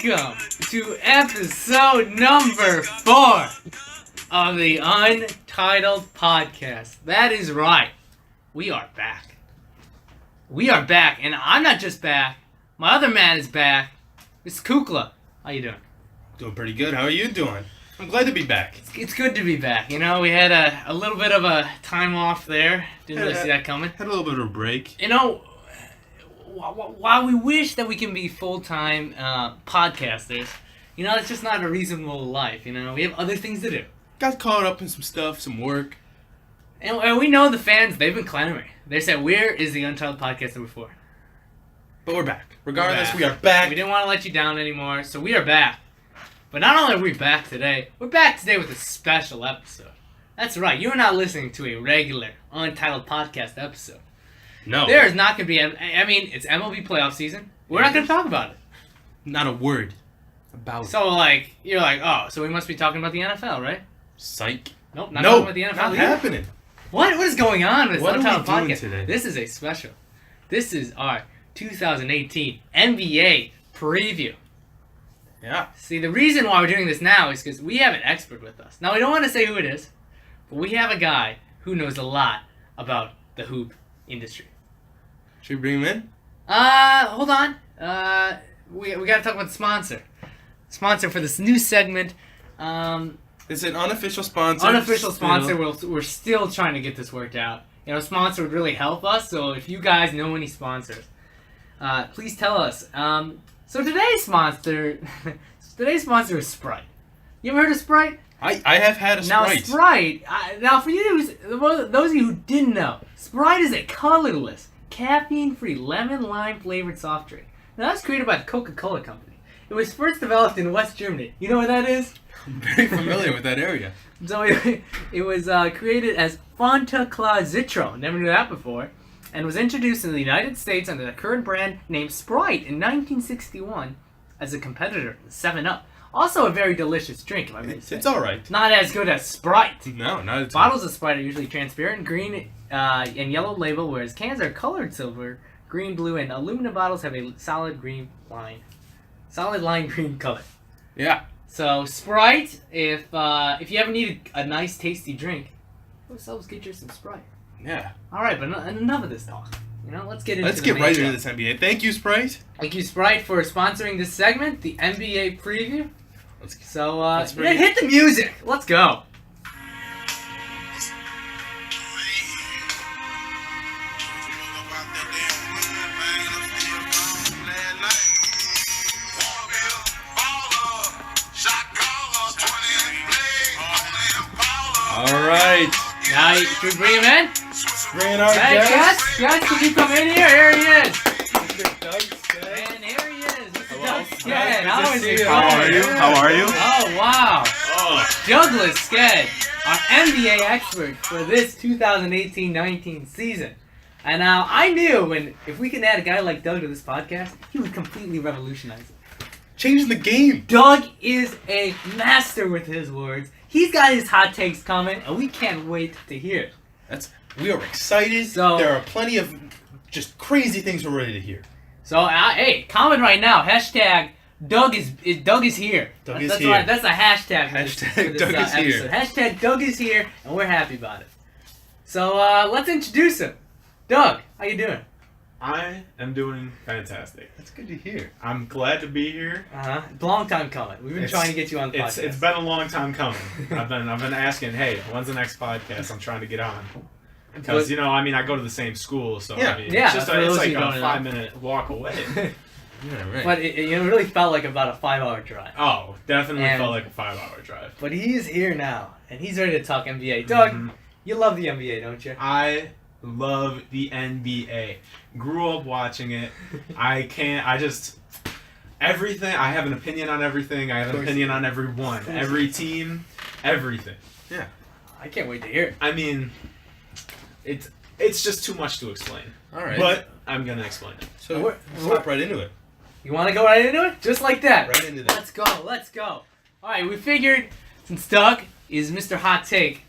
Welcome to episode number 4 of the Untitled Podcast. That is right. We are back. We are back, and I'm not just back. My other man is back. It's Kukla. How you doing? Doing pretty good. How are you doing? I'm glad to be back. It's good to be back. You know, we had a little bit of a time off there. Didn't really see that coming. Had a little bit of a break. You know, while we wish that we can be full-time podcasters, you know, it's just not a reasonable life, you know? We have other things to do. Got caught up in some stuff, some work. And we know the fans, they've been clamoring. They said, where is the Untitled Podcast number 4? But we're back. Regardless, we are back. We didn't want to let you down anymore, so we are back. But not only are we back today, we're back today with a special episode. That's right, you're not listening to a regular Untitled Podcast episode. No. There is not going to be, I mean, it's MLB playoff season. We're not going to talk about it. Not a word about it. So, like, you're like, oh, so we must be talking about the NFL, right? Psych. Nope, not talking about the NFL not either. happening. What is going on with this Untitled What are we doing Podcast? today? This is a special. This is our 2018 NBA preview. Yeah. See, the reason why we're doing this now is because we have an expert with us. Now, we don't want to say who it is, but we have a guy who knows a lot about the hoop industry. Should we bring him in? Hold on. We got to talk about the sponsor. Sponsor for this new segment. It's an unofficial sponsor. Unofficial sponsor. We're still trying to get this worked out. You know, sponsor would really help us. So if you guys know any sponsors, please tell us. So today's sponsor is Sprite. You ever heard of Sprite? I have had a Sprite. Now Sprite. Now for you, those of you who didn't know, Sprite is a colorless, caffeine-free lemon lime flavored soft drink. Now that's created by the Coca-Cola Company. It was first developed in West Germany. You know where that is? I'm very familiar with that area. So it was created as Fanta Claus Zitro. Never knew that before. And was introduced in the United States under the current brand named Sprite in 1961 as a competitor to 7-Up. Also a very delicious drink, if I may say. It's all right. Not as good as Sprite. No, not at all. Bottles of Sprite are usually transparent, green and yellow label, whereas cans are colored silver, green, blue, and aluminum bottles have a solid lime green color. Yeah. So Sprite, if you ever need a nice tasty drink, go yourselves get you some Sprite. Yeah. All right, but enough of this talk. You know, let's get into right into this NBA. Thank you, Sprite. Thank you, Sprite, for sponsoring this segment, the NBA preview. Let's hit the music. Let's go. All right. Now, should we bring him in? Bring in our guest. Guest, can you come in here? Here he is. Mr. Doug Sked. And here he is. Mr. Doug Sked. Nice How to is see it you. going? How are you? How are you? Oh, wow. Oh. Douglas Sked, our NBA expert for this 2018-19 season. And now, I knew if we can add a guy like Doug to this podcast, he would completely revolutionize it. Changing the game. Doug is a master with his words. He's got his hot takes coming, and we can't wait to hear it. We are excited. So, there are plenty of just crazy things we're ready to hear. So, hey, comment right now. Hashtag Doug is here. Doug is here. Right. That's a hashtag. Hashtag for this Doug is episode. here. Hashtag Doug is here, and we're happy about it. So, let's introduce him. Doug, how you doing? I am doing fantastic. That's good to hear. I'm glad to be here. Long time coming. We've been trying to get you on the podcast. It's been a long time coming. I've been asking, hey, when's the next podcast? I'm trying to get on. Because, I go to the same school, so Yeah. it's like a 5-minute walk away. Yeah, right. But it really felt like about a 5-hour drive. Oh, definitely felt like a 5-hour drive. But he's here now, and he's ready to talk NBA. Doug, you love the NBA, don't you? I love the NBA. Grew up watching it. Everything. I have an opinion on everything. I have an opinion on everyone. Every team. Everything. Yeah. I can't wait to hear it. I mean, it's just too much to explain. All right. But I'm going to explain it. So let's hop right into it. You want to go right into it? Just like that. Right into that. Let's go. All right, we figured since Doug is Mr. Hot Take,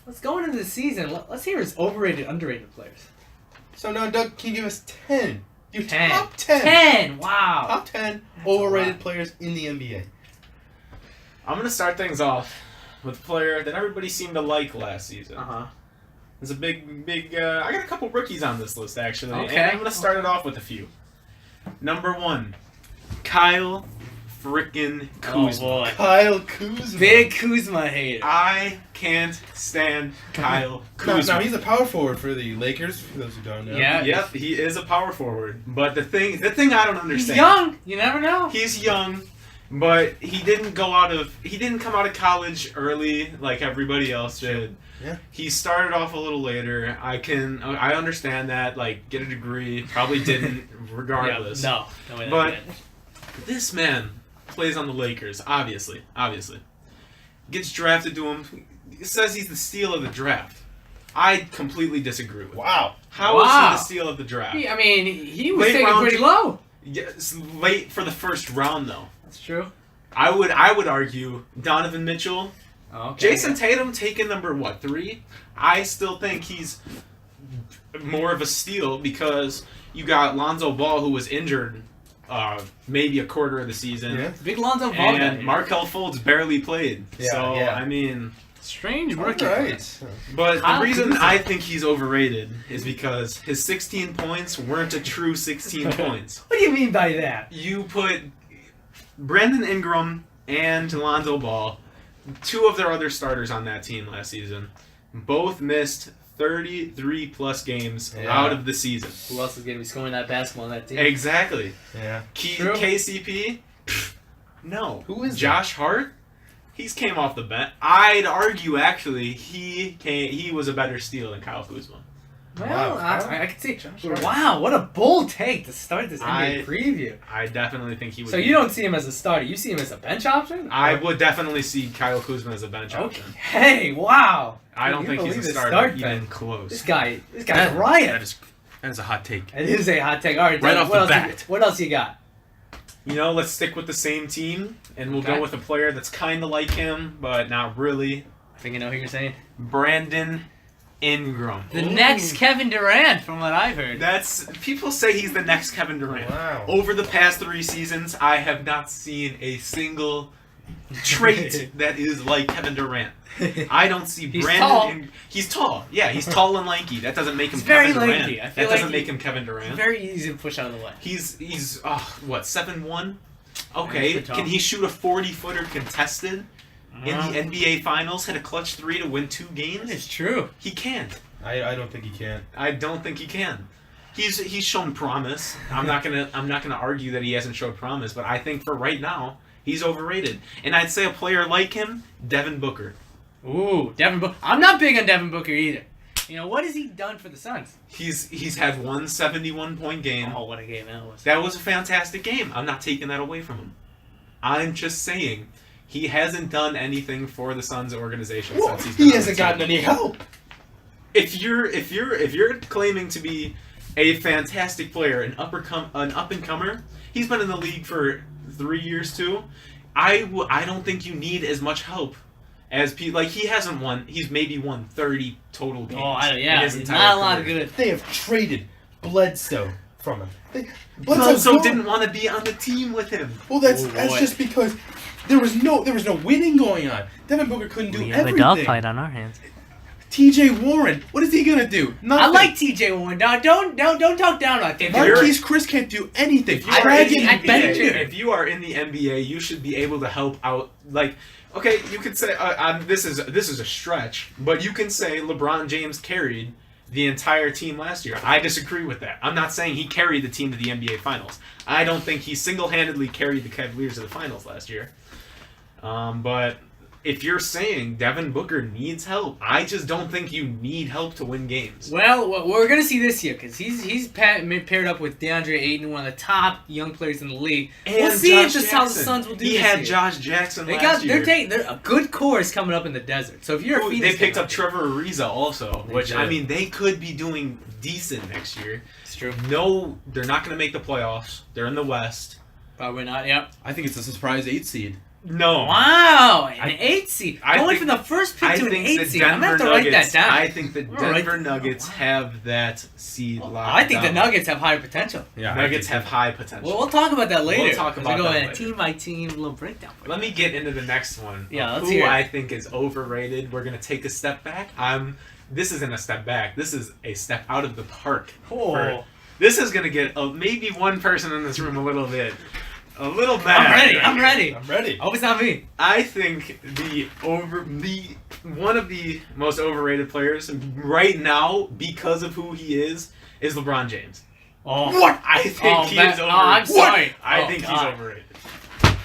let's go into the season. Let's hear his overrated, underrated players. So now, Doug, can you give us 10 You're 10. top 10. 10. Wow. Top 10 That's overrated a lot. players in the NBA. I'm gonna start things off with a player that everybody seemed to like last season. Uh-huh. There's a big. I got a couple rookies on this list actually, Okay. and I'm gonna start it off with a few. Number 1, Kyle frickin' Kuzma. Oh, boy. Kyle Kuzma. Big Kuzma hater. I can't stand Kyle Kuzma. Now he's a power forward for the Lakers, for those who don't know. Yeah. Yep, he is a power forward. But the thing I don't understand. He's young. You never know. He's young, but he didn't come out of college early like everybody else did. Yeah. He started off a little later. I understand that, like, get a degree, probably didn't regardless. Yeah, no. But this man plays on the Lakers, obviously. Gets drafted to him. Says he's the steal of the draft. I completely disagree with that. Wow. How is he the steal of the draft? I mean, he was Late taken round- pretty low. Yes, late for the first round, though. That's true. I would argue Donovan Mitchell, Okay. Jason Tatum taken number 3. I still think he's more of a steal because you got Lonzo Ball, who was injured maybe a quarter of the season, Yeah. Big Lonzo Ball. and Markelle Fultz barely played. Yeah, So yeah. I mean, Strange rookie. Right. but Kyle the reason Kuzma. I think he's overrated is because his 16 points weren't a true 16 points. What do you mean by that? You put Brandon Ingram and Lonzo Ball, 2 of their other starters on that team last season, both missed 33-plus games out of the season. Who else is going to be scoring that basketball on that team? Exactly. Yeah. True. KCP? No. Who is Josh Hart? He's came off the bench. I'd argue, actually, he was a better steal than Kyle Kuzma. Well, Wow. I can see. Hart. Wow, what a bold take to start this NBA I- preview. I definitely think he would So be. you don't see him as a starter. You see him as a bench option? I would definitely see Kyle Kuzma as a bench option. Hey, wow. I don't You think he's believe a his starter start even bench. close. This guy's a riot. That is a hot take. It is a hot take. All right, Right Doug, off what the else bat. what else you got? You know, let's stick with the same team, and we'll Okay. go with a player that's kind of like him, but not really. I think I know who you're saying. Brandon Ingram. The next Kevin Durant, from what I've heard. People say he's the next Kevin Durant. Wow. Over the past 3 seasons, I have not seen a single trait that is like Kevin Durant. I don't see He's Brandon. tall. He's tall. Yeah, he's tall and lanky. That doesn't make him He's very Kevin lanky. Durant. I feel That like doesn't make him Kevin Durant. Very easy to push out of the way. He's what, 7'1"? Yeah, Okay, he's tall. can he shoot a 40-footer contested in the NBA Finals? Hit a clutch 3 to win 2 games? It's true. He can't. I don't think he can. I don't think he can. He's shown promise. I'm not gonna argue that he hasn't showed promise, but I think for right now he's overrated. And I'd say a player like him, Devin Booker. Ooh, Devin Booker. I'm not big on Devin Booker either. You know, what has he done for the Suns? He's had one 71-point game. Oh, what a game that was. That was a fantastic game. I'm not taking that away from him. I'm just saying he hasn't done anything for the Suns organization since he's been He on hasn't the team. gotten any help. If you're claiming to be a fantastic player, an up and comer, he's been in the league for 3 years too. I don't think you need as much help as like he hasn't won. He's maybe won 30 total games. Oh, yeah. in his It's entire not a lot of career. good. They have traded Bledsoe from him. Bledsoe gone. didn't want to be on the team with him. Well, that's Oh, boy. just because there was no winning going on. Devin Booker couldn't do everything. on our hands. T.J. Warren, what is he gonna do? Nothing. I like T.J. Warren. No, don't talk down about him. Marquise Chris can't do anything. If you, are in Dragon the Bender. NBA, if you are in the NBA, you should be able to help out. Like, okay, you could say this is a stretch, but you can say LeBron James carried the entire team last year. I disagree with that. I'm not saying he carried the team to the NBA Finals. I don't think he single-handedly carried the Cavaliers to the Finals last year. But if you're saying Devin Booker needs help, I just don't think you need help to win games. Well, what we're gonna see this year because he's paired up with DeAndre Ayton, one of the top young players in the league. We'll see if this is how the Suns will do. He this had year. Josh Jackson They last year. they're a good core is coming up in the desert. So if you're a Ooh, Phoenix they picked fan, up Trevor Ariza also, They which did. I mean they could be doing decent next year. It's true. No, they're not going to make the playoffs. They're in the West. Probably not. Yep. I think it's a surprise 8 seed. No. Wow, an 8 seed. Going from the first pick I to an think 8 the seed. I'm Denver going to have to write that Nuggets. down. I think the I'm gonna write Denver that- Nuggets have that seed locked I think the down. Nuggets have higher potential. Yeah, Nuggets have high potential. Well, we'll talk about that later. We'll talk about go that in a later. team by team little breakdown. Let me get into the next one. Yeah, of let's who hear it. I think is overrated. We're gonna take a step back. This isn't a step back. This is a step out of the park. Oh. This is gonna get maybe one person in this room a little mad. I'm ready. I'm ready. Hope it's not me. I think one of the most overrated players right now because of who he is LeBron James. Oh. What? I think he is overrated. I'm sorry. I think he's God. overrated.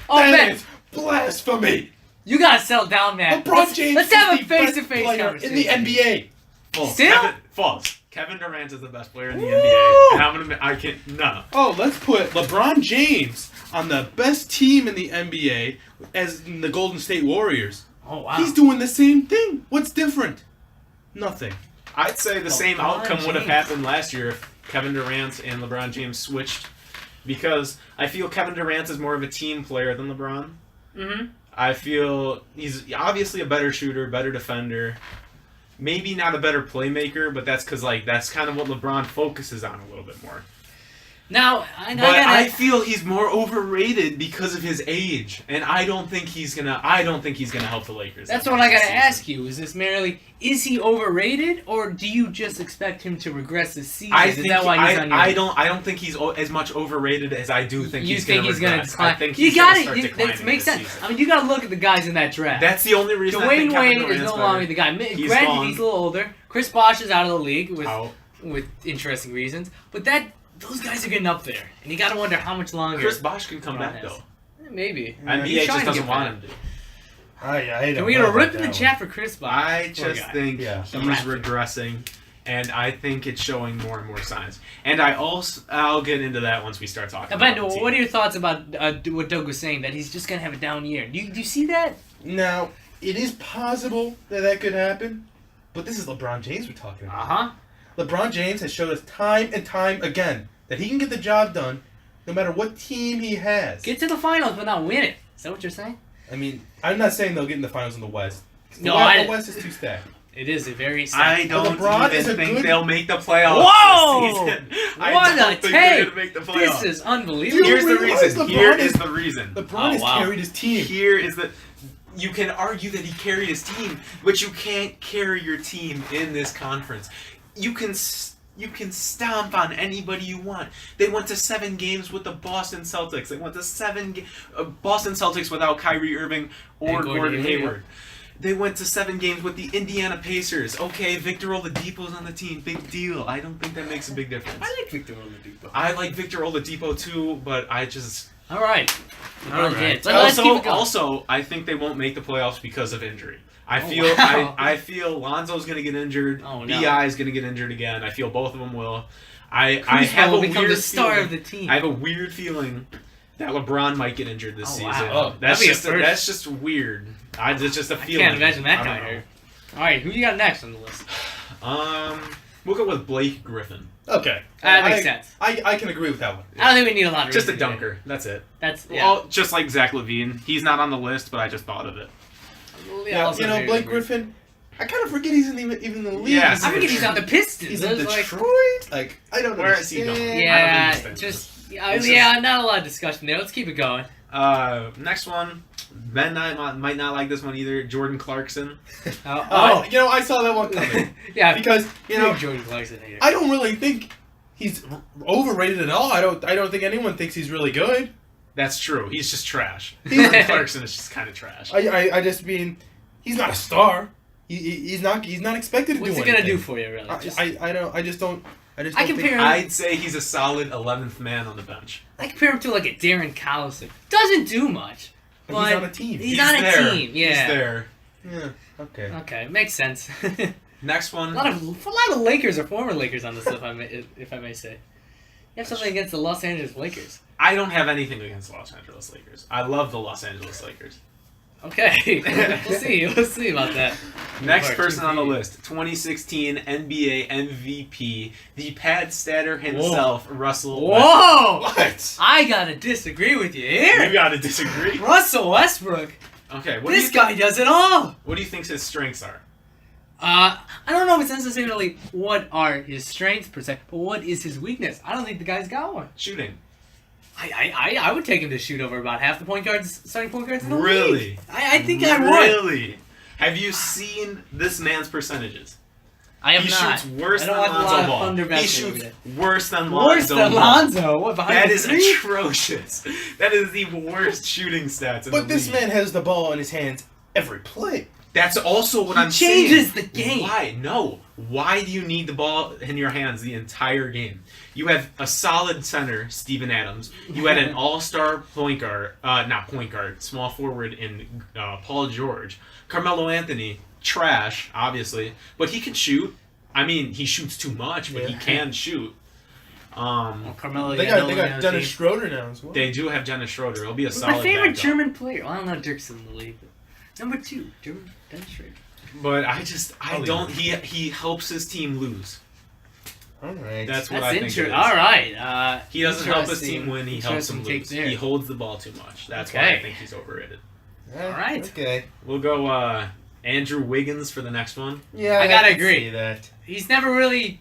Oh, That man. is blasphemy. You got to settle down, man. LeBron James Let's have is a the best face-to-face player conversation. in the NBA. False. Still? False. Kevin Durant is the best player in the Woo! NBA. And I can't. No. Oh, let's put LeBron James on the best team in the NBA as in the Golden State Warriors. Oh, wow. He's doing the same thing. What's different? Nothing. I'd say the same LeBron outcome would have James. happened last year if Kevin Durant and LeBron James switched. Because I feel Kevin Durant is more of a team player than LeBron. Mm-hmm. I feel he's obviously a better shooter, better defender. Maybe not a better playmaker, but that's because that's kind of what LeBron focuses on a little bit more. Now, I feel he's more overrated because of his age, and I don't think he's gonna help the Lakers. That's that what much I got this to season. ask you. Is this merely, is he overrated, or do you just expect him to regress this season? I is think that why he's on your I don't think he's as much overrated as I do think You he's think gonna he's going to regress. decline? I think You he's got gonna start it. declining It makes this sense. season. I mean, you got to look at the guys in that draft. That's the only reason I think Dwayne Kevin Wade is Durant's no better. longer the guy. He's Granted, gone. he's a little older. Chris Bosh is out of the league Out. with interesting reasons. But those guys are getting up there, and you got to wonder how much longer. Chris Bosh can come back Brown though. Maybe. NBA He's trying just to doesn't get want back. him to. I Can we get a rip in the chat for Chris Bosh? I Poor just guy. think Yeah. he's The Raptor. regressing, and I think it's showing more and more signs. And I'll get into that once we start talking. Ben, about the team. what are your thoughts about what Doug was saying, that he's just going to have a down year? Do you see that? Now, it is possible that could happen, but this is LeBron James we're talking about. Uh-huh. LeBron James has showed us time and time again that he can get the job done no matter what team he has. Get to the finals but not win it. Is that what you're saying? I mean, I'm not saying they'll get in the finals in the West. No, The West is too stacked. It is a very I don't LeBron is even a think good- they'll make the playoffs Whoa! this season. I What don't a think they're take! gonna make the playoffs. This is unbelievable. You Here's the realize reason. LeBron Here is- is the reason. LeBron has wow. carried his team. Here is the. You can argue that he carried his team, but you can't carry your team in this conference. You can stomp on anybody you want. They went to 7 games with the Boston Celtics. They went to 7 Boston Celtics without Kyrie Irving or And Gordon Gordon Hayward. Hayward. They went to 7 games with the Indiana Pacers. Okay, Victor Oladipo's on the team. Big deal. I don't think that makes a big difference. I like Victor Oladipo. I like Victor Oladipo too, but I just... All right. All right. Let's keep it going. Also, I think they won't make the playoffs because of injury. I Oh, feel wow. I feel Lonzo's going to get injured. Oh, no. Bi is going to get injured again. I feel both of them will. I Kuzma have will a become weird the star feeling, of the team. I have a weird feeling that LeBron might get injured this Oh, season. wow. Oh, that's that'd be a just first. that's just weird. It's just a I feeling. can't imagine that I guy don't know. hurt. All right, who you got next on the list? We'll go with Blake Griffin. Okay. That makes sense. I can agree with that one. I don't think we need a lot of Just a reason to do dunker. That's it. it. That's yeah. Well, just like Zach LaVine. He's not on the list, but I just thought of it. Yeah, also very Blake good. Griffin, I kind of forget he's even in the league. Yeah, I forget he's on the Pistons. He's I in was like, Detroit. Like, I don't Where is he understand. going? I don't yeah, understand just It's yeah, not a lot of discussion there. Let's keep it going. Next one. Ben might not like this one either. Jordan Clarkson. Oh, I saw that one coming. yeah, Because, Jordan Clarkson hater. I don't really think he's overrated at all. I don't think anyone thinks he's really good. That's true. He's just trash. He's- Jordan Clarkson is just kind of trash. I just mean, he's not a star. He's not expected to What's do he gonna anything. do for you, really? Just- I just don't I think compare him. I'd say he's a solid 11th man on the bench. I compare him to like a Darren Collison. Doesn't do much, But but he's on a team. He's on a there. team. Yeah. He's there. Yeah. Okay. Okay, makes sense. a Next one. lot of Lakers or former Lakers on this, if I may say. You have something against the Los Angeles Lakers. I don't have anything against the Los Angeles Lakers. I love the Los Angeles Lakers. Okay, we'll see. We'll see about that. Next Part person 2. on the list, 2016 NBA MVP, the pad statter himself, Russell Westbrook. Whoa! What? I gotta disagree with you here. You gotta disagree. Russell Westbrook. Okay, This guy does it all. What do you think his strengths are? I don't know if it's necessarily what are his strengths per se, but what is his weakness. I don't think the guy's got one. Shooting. I would take him to shoot over about half the starting point guards in the Really? league. I think I would. Really? Have you seen this man's percentages? I have He not. shoots worse I than don't have a lot Lonzo of Ball. Thunder He basketball shoots today. worse than Lonzo Worse than Ball. Lonzo. What, behind That the is three? atrocious. That is the worst shooting stats in But the this league. man has the ball in his hands every play. That's also what He I'm saying. changes the game. Why? No. Why do you need the ball in your hands the entire game? You have a solid center, Steven Adams. You had an all-star point guard, not point guard, small forward in Paul George. Carmelo Anthony, trash, obviously, but he can shoot. I mean, he shoots too much, but he can shoot. Well, Carmelo, They yeah, got no one on the Dennis team. Schroeder now as well. They do have Dennis Schroeder. He'll be a Who's solid my favorite backup. German player? Well, not Dirksen in the league. But number 2, German Dennis Schroeder. But I Probably don't. He helps his team lose. All right. That's what That's I think. It interesting. is. All right. He doesn't help his interesting- team win. He helps interesting them take lose. there. He holds the ball too much. That's why Okay. I think he's overrated. all right. Okay. We'll go Andrew Wiggins for the next one. Yeah, I gotta can agree. see that. He's never really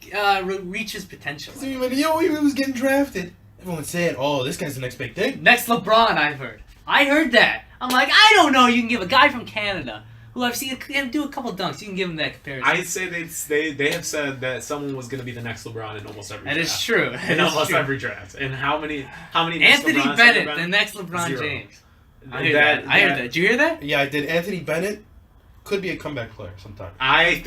reached his potential. See, when he was getting drafted, everyone's saying, "Oh, this guy's the next big thing." Next LeBron, I've heard. I heard that. I'm like, I don't know. You can give a guy from Canada, who I've seen him do a couple dunks, you can give him that comparison. I'd say they have said that someone was going to be the next LeBron in almost every That draft. is true. In That is almost true. every draft. And how many next Anthony LeBrons have Bennett, there the been? next LeBron 0. James. I heard that. I heard that. Did you hear that? Yeah, I did. Anthony Bennett could be a comeback player sometime. I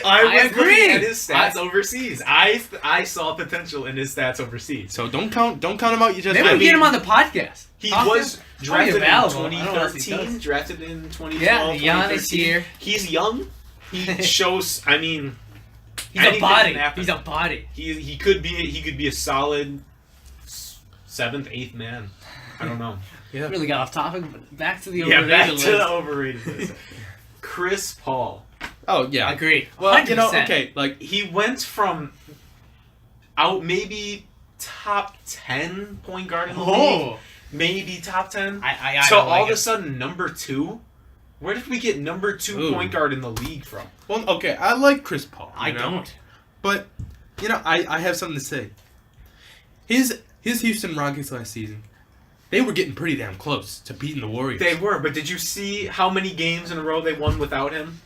was agree. looking at his stats overseas. I saw potential in his stats overseas. So don't count him out. You just Maybe we get him on the podcast. He Talk to was him. drafted in Available. I don't know what else he 2013, does. drafted in 2012, Yeah, Giannis 2013. here. He's young. He shows, I mean, He's a anything body. can happen. He's a body. He could be a solid 7th, 8th man. I don't know. Yeah. Really got off topic, but back to the Yeah, overrated back list. to the overrated list. Chris Paul. Oh yeah. Agreed. Well, 100%. you know, okay, like He went from out maybe top 10 point guard in the league. Oh. Maybe top 10. I So don't all like of a sudden, number 2? Where did we get number 2 Ooh. point guard in the league from? well, okay, I like Chris Paul. I know? don't. But you know, I have something to say. His Houston Rockets last season, they were getting pretty damn close to beating the Warriors. They were, but did you see how many games in a row they won without him?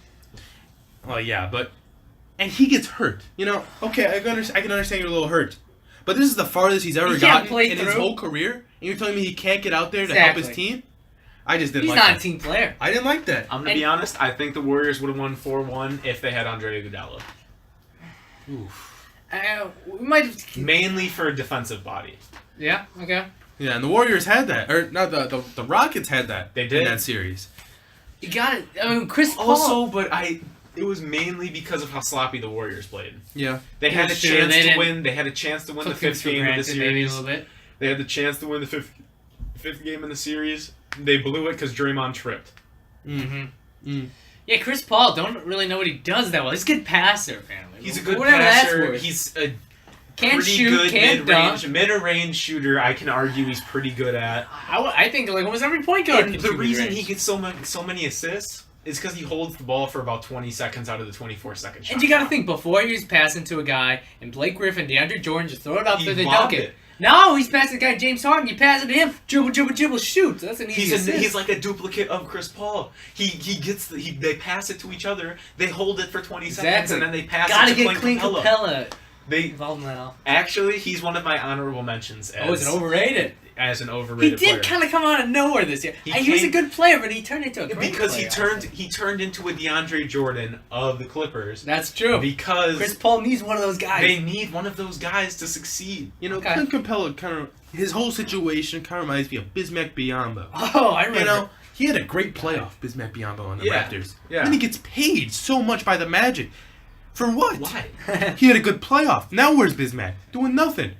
Well, yeah, but and he gets hurt. You know, okay, I can understand you're a little hurt, but this is the farthest he's ever He can't gotten play in his through. whole career, and you're telling me he can't get out there to help his Exactly. team? I just didn't He's like not that. a team player. I didn't like that. I'm going to be honest, I think the Warriors would have won 4-1 if they had Andre Iguodala. We might have. Mainly for a defensive body. Yeah. Okay. Yeah, and the Warriors had that, or no, the Rockets had that. They did. in that series. You got it. I mean, Chris Paul. Also, but it was mainly because of how sloppy the Warriors played. Yeah, They had a That's true, chance they to didn't- win. They had a chance to win the took things 5th for game of the granted maybe a series. little bit. They had the chance to win the fifth game in the series. They blew it because Draymond tripped. Yeah, Chris Paul. Don't really know what he does that well. He's a good passer, apparently. He's a good Whatever that's passer. worth. He's a Can't pretty shoot. good Can't dunk. mid-range shooter. I can argue he's pretty good at. I think like almost every point guard. And can the shoot reason mid-range. he gets so many assists is because he holds the ball for about 20 seconds out of the 24-second shot. And you got to think, before he was passing to a guy, and Blake Griffin, DeAndre Jordan just throw it up He there, they lobbed dunk it. No, he's passing the guy James Harden. You pass it to him, dribble, dribble, dribble, shoot. That's an easy assist. He's like a duplicate of Chris Paul. They pass it to each other. They hold it for 20 seconds, and then they pass Gotta it to get Clint Capella. Capella They involved in that all. actually, he's one of my honorable mentions Oh, is it overrated? as an He overrated did player. kind of come out of nowhere this year. He He was a came- good player, but he turned into a great Because player. he turned into a DeAndre Jordan of the Clippers. That's true. Because Chris Paul needs one of those guys. they need one of those guys to succeed. you know, Okay. Clint Capella kind of his whole situation kind of reminds me of Bismack Biyombo. Oh, I remember. You know, he had a great playoff, Bismack Biyombo on the Yeah, Raptors. yeah. And he gets paid so much by the Magic. For what? Why? He had a good playoff. Now where's Bismack? Doing nothing.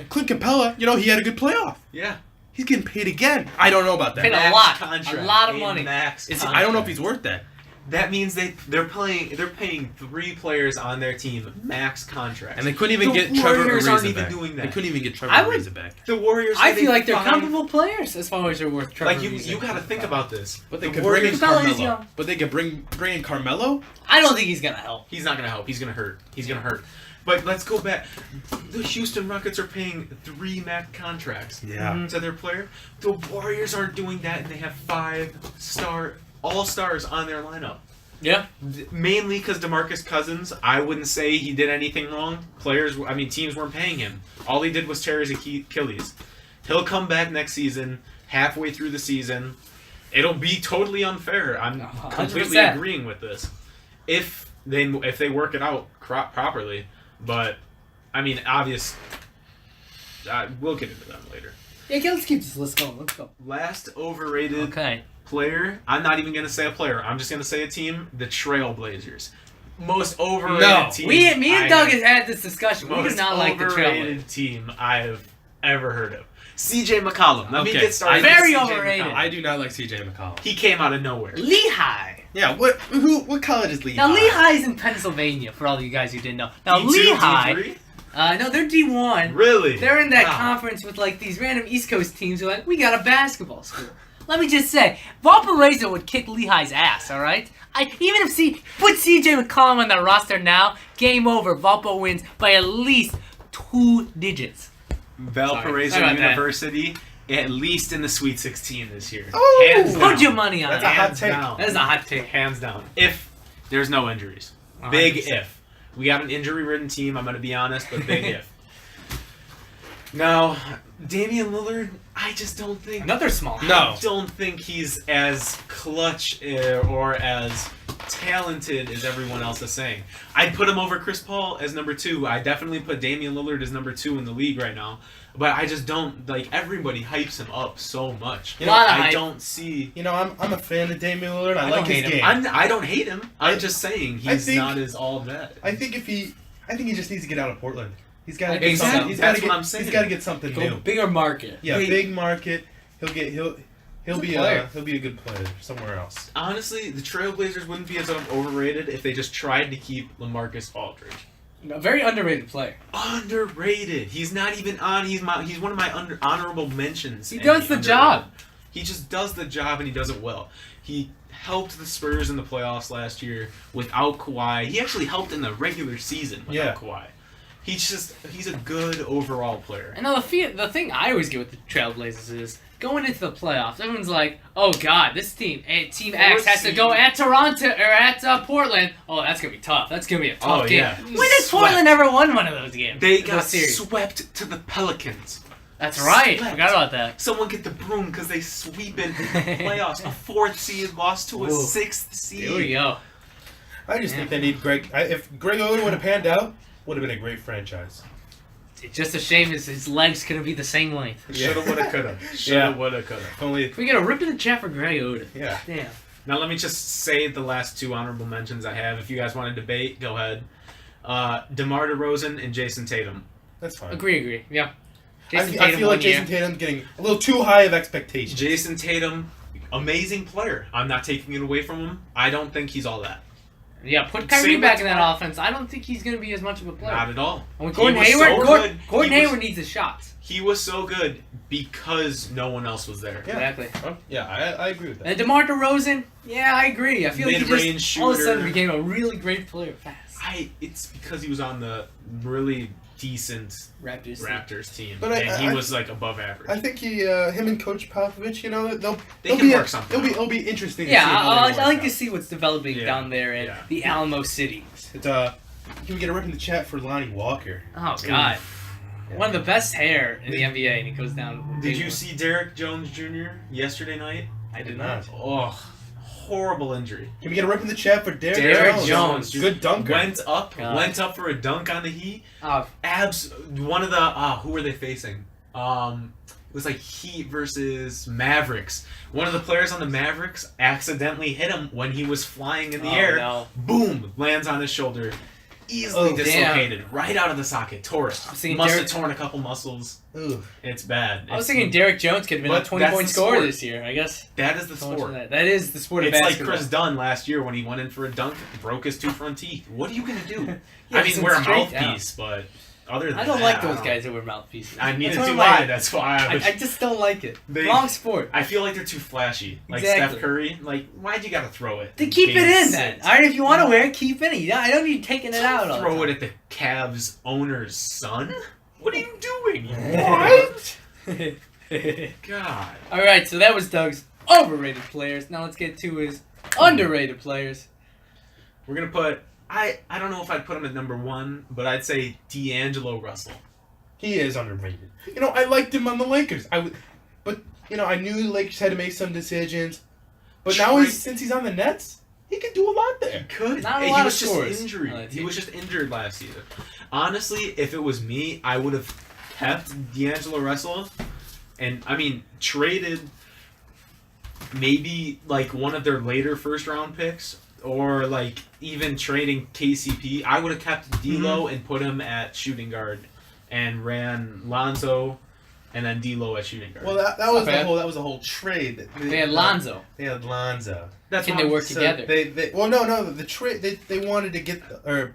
Clint Capella, you know, he had a good playoff. Yeah. He's getting paid again. I don't know about that. Paid a Max lot. contract. A lot of A money. max I don't know if contract. he's worth that. That means they're paying 3 players on their team max contracts. And they couldn't even The get Trevor Warriors aren't Ariza even back. doing that. They couldn't even get Trevor I would- Ariza back. The Warriors. I feel like they're fine. comparable players as far as they're worth Trevor. You got to think about this. But they The could bring in Warriors- Carmelo's Carmelo. young. But they could bring in Carmelo. I don't think he's gonna help. He's not gonna help. He's gonna hurt. He's gonna hurt. But let's go back. The Houston Rockets are paying 3 max contracts Yeah. to their player. The Warriors aren't doing that, and they have 5 all-stars on their lineup. Yeah. Mainly because DeMarcus Cousins, I wouldn't say he did anything wrong. Teams weren't paying him. All he did was tear his Achilles. He'll come back next season, halfway through the season. It'll be totally unfair. I'm 100%. completely agreeing with this. If they work it out properly, but I mean, we'll get into them later. Yeah, let's keep this list going. Let's go. Last overrated Okay. player. I'm not even gonna say a player. I'm just gonna say a team. The Trailblazers. Most overrated No, team. me and Doug I has had this discussion. We do most not like the overrated Trailblazers. team I've ever heard of. CJ McCollum. Let me Okay. get started. Very with CJ overrated. McCollum. I do not like CJ McCollum. He came out of nowhere. Lehigh. Yeah. What college is Lehigh? Now Lehigh's in Pennsylvania. For all you guys who didn't know. Now D2, Lehigh. D3? No, they're D1. Really? They're in that Wow. conference with like these random East Coast teams who are like, we got a basketball school. Let me just say, Valparaiso would kick Lehigh's ass, all right? Even if put CJ McCollum on the roster now, game over. Valpo wins by at least 2 digits. Valparaiso Sorry about that. University, at least in the Sweet 16 this year. Oh! Hands down. Put your money on That's it. a hot Hands take. down. That is a hot take. Hands down. If there's no injuries. Big 100%. if. We got an injury-ridden team, I'm going to be honest, but big if. Now, Damian Lillard, I just don't think... Another small. No. I don't think he's as clutch or as talented as everyone else is saying. I'd put him over Chris Paul as number 2. I definitely put Damian Lillard as number 2 in the league right now. But I just don't, like, everybody hypes him up so much. A lot of I hype. don't see... You know, I'm a fan of Damian Lillard. I I like don't his hate him. game. I don't hate him. I'm just saying I he's think- not as all that. I think he just needs to get out of Portland. He's got to Exactly. get something. He's That's got to what get. I'm saying. He's got to get something Go new. bigger market. Yeah, Hey. big market. He'll be He's a player. he'll be a good player somewhere else. Honestly, the Trailblazers wouldn't be as overrated if they just tried to keep LaMarcus Aldridge. A very underrated player. Underrated. He's not even on. He's one of my honorable mentions. He and does the underrated. job. He just does the job and he does it well. He helped the Spurs in the playoffs last year without Kawhi. He actually helped in the regular season without Kawhi. He's a good overall player. And now the thing I always get with the Trailblazers is going into the playoffs. Everyone's like, "Oh God, this team X has to go at Toronto or at Portland. Oh, that's gonna be tough. That's gonna be a tough game." yeah. When has Portland ever won one of those games? They Those got series? swept to the Pelicans. That's right. swept. Forgot about that. Someone get the broom because they sweep in the playoffs. A 4th seed lost to a Whoa. 6th seed. Here we go. I just think they need Greg. If Greg Oden would have panned out, would have been a great franchise. It's just a shame his legs couldn't be the same length. Shoulda, woulda, coulda. Shoulda, woulda, coulda. Only. If we get a rip in the chat for Greg Oden. Yeah. Damn. Now let me just say the last 2 honorable mentions I have. If you guys want to debate, go ahead. DeMar DeRozan and Jason Tatum. That's fine. Agree. Yeah. I feel like Jason Tatum's getting a little too high of expectations. Jason Tatum, amazing player. I'm not taking it away from him. I don't think he's all that. Yeah, put Same Kyrie with back in that Toronto. offense. I don't think he's going to be as much of a player. Not at all. And with He Gordon was Hayward, so Gordon good. Gordon He was- Hayward needs his shots. He was so good because no one else was there. Yeah. Exactly. Yeah, I agree with that. And DeMar DeRozan, yeah, I agree. I feel like he Mid-range just all of a sudden shooter. became a really great player fast. It's because he was on the really decent Raptors. Raptors team, But and he I- was like above average. I think him and Coach Popovich, you know, They can work something It'll be interesting. Yeah, to see how they I work like out. to see what's developing Yeah, down there in yeah. the Alamo City. It's, can we get a rip in the chat for Lonnie Walker? Oh God, Yeah. one of the best hair in the NBA, and he goes down. Did you see Derek Jones Jr. yesterday night? I did not. Oh, horrible injury. Can we get a rip in the chat for Derek Derek Jones? Jones. Good dunker. Went up God. for a dunk on the Heat. Oh, One of the who were they facing? It was like Heat versus Mavericks. One of the players on the Mavericks accidentally hit him when he was flying in the air. No. Boom! Lands on his shoulder. easily Oh, dislocated right out of the socket. Tore it. I was thinking Must Derek- have torn a couple muscles. Ugh. It's bad. I was thinking Derek Jones could have been a But 20-point that's the scorer sport. this year. I guess. That is the So much sport. of that is the sport of It's like basketball. Chris Dunn last year when he went in for a dunk, broke his 2 front teeth. What are you gonna do? Yeah, I mean, just wear a straight mouthpiece, but other than I don't that, like those don't- guys that wear mouthpieces. I neither That's do one of my- I. That's why I just don't like it. They- Wrong sport. I feel like they're too flashy. Like Exactly. Steph Curry. Like, why'd you gotta throw it? Then keep it in Game then. 6? All right, if you want to wear it, keep it in. Yeah, I don't need taking it out. all the Throw it time. at the Cavs owner's son? What are you doing? What? God. All right, so that was Doug's overrated players. Now let's get to his underrated players. We're gonna put. I don't know if I'd put him at number 1, but I'd say D'Angelo Russell. He is underrated. You know, I liked him on the Lakers. But you know, I knew the Lakers had to make some decisions. But now since he's on the Nets, he can do a lot there. Could. Not a He lot was of just scores injured. on that He team. was just injured last season. Honestly, if it was me, I would have kept D'Angelo Russell, and I mean traded maybe like one of their later first round picks, or like even trading KCP. I would have kept D'Lo and put him at shooting guard, and ran Lonzo, and then D'Lo at shooting guard. Well, that Not was bad. the whole trade. They had Lonzo. They had Lonzo. That's Can what they I'm- work So together? the trade they wanted to get they wanted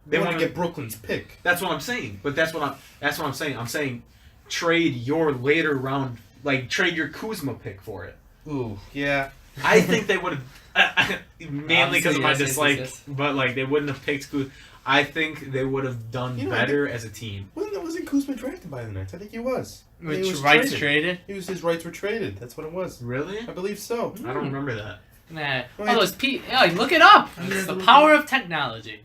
to wanted- get Brooklyn's pick. That's what I'm saying. But that's what I'm saying. I'm saying trade your later round, like trade your Kuzma pick for it. Ooh, yeah. I think they would have, mainly because of my Obviously, yes, dislike, yes. but like they wouldn't have picked Kuzma. I think they would have done You know, better as a team. Wasn't Kuzma drafted by the Nets? I think he was. Which he was rights traded? His rights were traded. That's what it was. Really? I believe so. I don't remember that. Nah. Oh, Oh, those yeah, look it up. Yeah, It's the look power it of technology.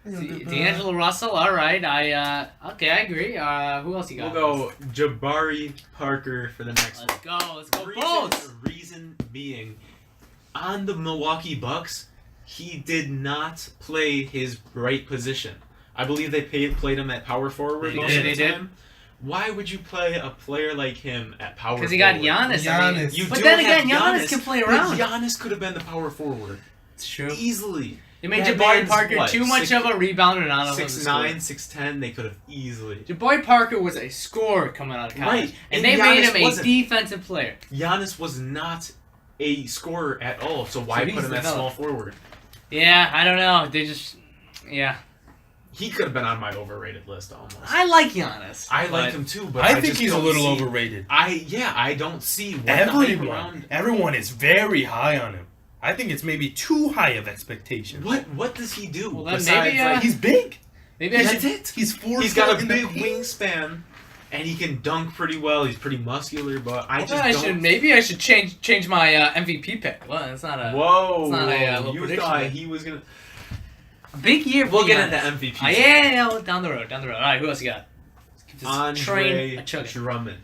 Yeah, See, but, D'Angelo Russell, all right. Okay, I agree. Who else you We'll got? go Jabari Parker for the next Let's go. Let's go, one. Bulls. Reason being, on the Milwaukee Bucks, he did not play his right position. I believe they played him at power forward They most did, of the they did. time. Why would you play a player like him at power forward? Because he got Giannis. I mean, Giannis. You but do then have again, Giannis can play but around. Giannis could have been the power forward It's true. easily. They made That Jabari man's Parker what, too much of a rebounder, not of a 6'9", scorer. 6'10", they could have easily. Jabari Parker was a scorer coming out of college, Right, and and they made Giannis him a wasn't. defensive player. Giannis was not a scorer at all, so why So put he's him at small developed. forward? Yeah, I don't know. They just, yeah. He could have been on my overrated list almost. I like Giannis. I like but- him too, but I I think just he's a don't little see- overrated. I don't see what the hype around. Everyone is very high on him. I think it's maybe too high of expectations. What does he do? Well, then besides, maybe, like, He's big. Maybe I that's should. it. He's 4 He's got foot a in the big paint. wingspan, and he can dunk pretty well. He's pretty muscular, but I Well, just then don't. maybe I should change my MVP pick. Well, it's not a Whoa! it's not a, little You prediction thought there. he was gonna? big year. For We'll get Giannis. into MVP. Yeah, down the road. All right, who else you got? Let's keep this train Andre a chugging. Drummond.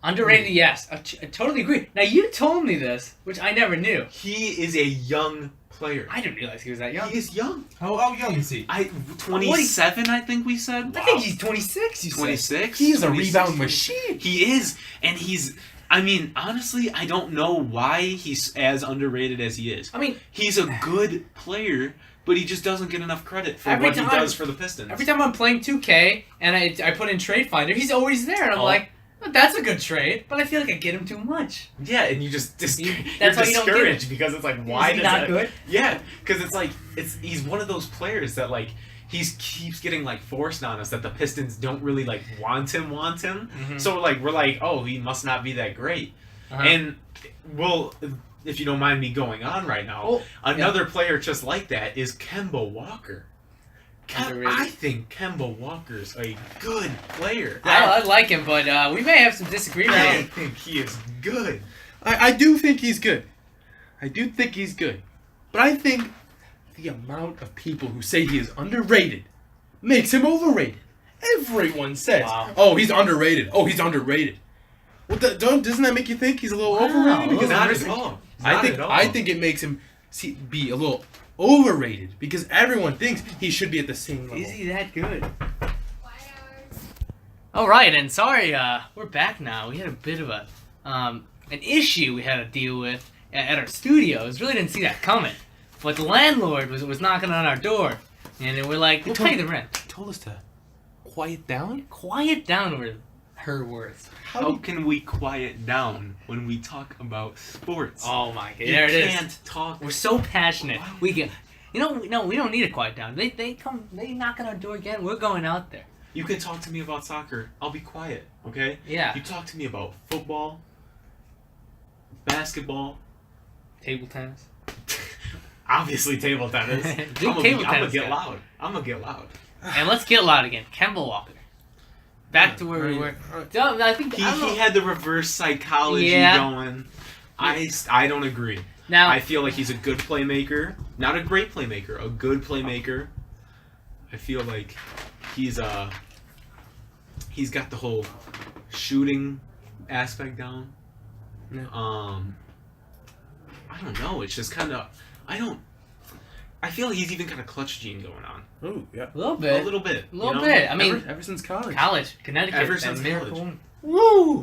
Underrated, yes. I totally agree. Now you told me this, which I never knew. He is a young player. I didn't realize he was that young. He is young. How young is he? 27, I think we said. I think he's 26. You said. 26. He's a 26, rebound machine. He is, and he's. I mean, honestly, I don't know why he's as underrated as he is. I mean, He's a good player, but he just doesn't get enough credit for Every what he time- does for the Pistons. every time I'm playing 2K and I put in Trade Finder, he's always there, and I'm Oh. like, oh, that's a good trade, but I feel like I get him too much. Yeah, and you just That's you're why you don't get discouraged because it's like, why Is he does not that? good? Yeah, because it's like he's one of those players that like keeps getting like forced on us that the Pistons don't really like want him. Mhm. So we're like, oh, he must not be that great. Uh-huh. And well, if you don't mind me going on right now, Oh, another player just like that is Kemba Walker. Underrated. I think Kemba Walker's a good player. I like him, but we may have some disagreement. I here. think he is good. I do think he's good. I do think he's good. But I think the amount of people who say he is underrated makes him overrated. Everyone says, Wow. "Oh, he's underrated. Oh, he's underrated." Well, doesn't that make you think he's a little Wow. overrated? Because Not every- at all. I think it makes him be a little overrated because everyone thinks he should be at the same level. Is he that good? All right, and sorry, we're back now. We had a bit of a an issue we had to deal with at our studios. Really didn't see that coming, but the landlord was knocking on our door. And then we're like, we'll pay the rent. He told us to quiet down? Quiet down were her words. How can we quiet down when we talk about sports? Oh my god, You there it is. can't talk. We're so passionate. We get, no, we don't need to quiet down. They knock on our door again. We're going out there. You can talk to me about soccer. I'll be quiet, okay? Yeah. You talk to me about football, basketball, Table tennis. obviously table tennis. I'm gonna get loud. I'm gonna get loud. And let's get loud again. Kemba Walker. Back to where we were. I think He had the reverse psychology going. I don't agree. Now I feel like he's a good playmaker. Not a great playmaker, a good playmaker. I feel like he's got the whole shooting aspect down. Yeah. I don't know. It's just kind of I feel like he's even got a clutch gene going on. Oh, yeah. a little bit. A little bit. A little bit. I mean, ever since college. Connecticut. Ever since Miracle. college. Woo!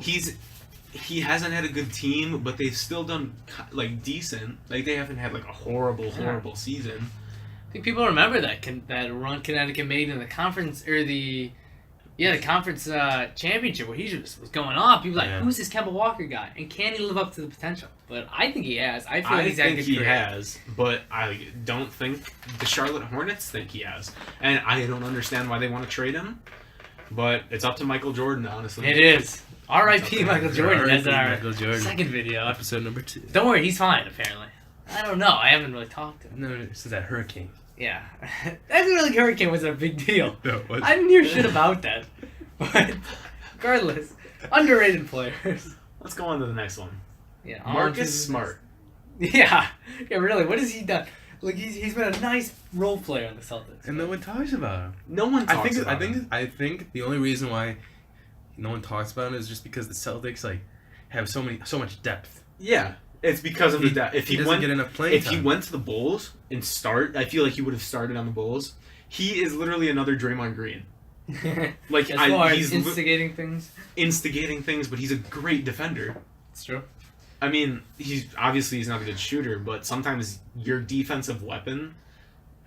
He hasn't had a good team, but they've still done like decent. Like they haven't had like a horrible season. I think people remember that run Connecticut made in the conference or the conference championship where he just was going off. People were like, who's this Kemba Walker guy? And can he live up to the potential? But I think he has. I think he has, but I don't think the Charlotte Hornets think he has. And I don't understand why they want to trade him. But it's up to Michael Jordan, honestly. It is. R.I.P. Michael Jordan. That's our Michael Jordan. second video. Episode number 2. Don't worry, he's fine, apparently. I don't know. I haven't really talked to him. No, this is that hurricane. Yeah. I didn't really hurricane was a big deal. No, it wasn't. I didn't hear shit about that. But regardless, underrated players. Let's go on to the next one. Yeah, Marcus Smart. Yeah. Yeah, really. What has he done? Like he's been a nice role player in the Celtics. And no one talks about him. No one talks about him. I think the only reason why no one talks about him is just because the Celtics have so much depth. Yeah, it's because of the depth. If he doesn't get enough playing time. If he went to the Bulls and I feel like he would have started on the Bulls. He is literally another Draymond Green. Like he's instigating things. Instigating things, but he's a great defender. It's true. I mean, he's not a good shooter, but sometimes your defensive weapon